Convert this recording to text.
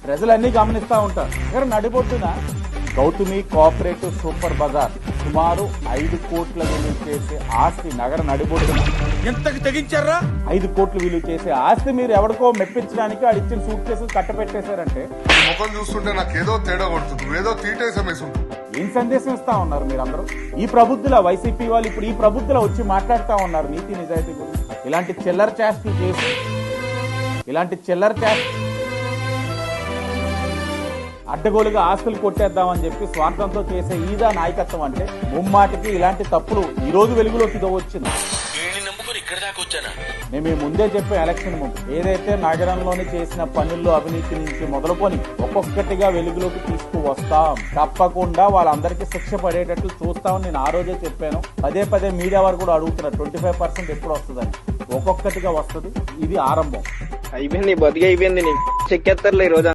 ప్రజలన్నీ గమనిస్తా ఉంటారు. ఇక్కడ నడిబొడ్డున గౌతమి కోఆపరేటివ్ సూపర్ బజార్ సుమారు 5 కోట్ల విలువ చేసే ఆస్తి నగర నడిబొడ్డున ఎంతకి తెగించారా? 5 కోట్లు విలువ చేసే ఆస్తి మీరు ఎవరికో మెప్పించడానికి ఆడిచ్చిన సూట్ కేసులు కట్టపెట్టేశారంటే ముఖం చూస్తుంటే నాకేదో తేడా కొడుతుంది, ఏదో తీటేసమేసి ఏం సందేశం ఇస్తా ఉన్నారు మీరందరూ? ఈ ప్రబుద్ధుల వైసీపీ వాళ్ళు ఇప్పుడు ఈ ప్రబుద్ధుల వచ్చి మాట్లాడుతూ ఉన్నారు నీతి నిజాయితీ గురించి. ఇలాంటి చిల్లర చేష్టలు చేసి అడ్డగోలుగా ఆస్తులు కొట్టేద్దామని చెప్పి స్వార్థంతో చేసే ఈదా నాయకత్వం అంటే ముమ్మాటికి ఇలాంటి తప్పులు ఈ రోజు వెలుగులోకి వచ్చింది. మేము ఈ ముందే చెప్పే ఎలక్షన్ ముందు ఏదైతే నగరంలోని చేసిన పనుల్లో అవినీతి నుంచి మొదలుకొని ఒక్కొక్కటిగా వెలుగులోకి తీసుకువస్తాం, తప్పకుండా వాళ్ళందరికీ శిక్ష పడేటట్లు చూస్తామని నేను ఆ రోజే చెప్పాను. పదే మీడియా వారు కూడా అడుగుతున్నారు 25% ఎప్పుడు వస్తుందని. ఒక్కొక్కటిగా వస్తుంది, ఇది ఆరంభం. అయిపోయింది, బతికి అయిపోయింది. చెక్కేస్తారులే ఈ రోజు.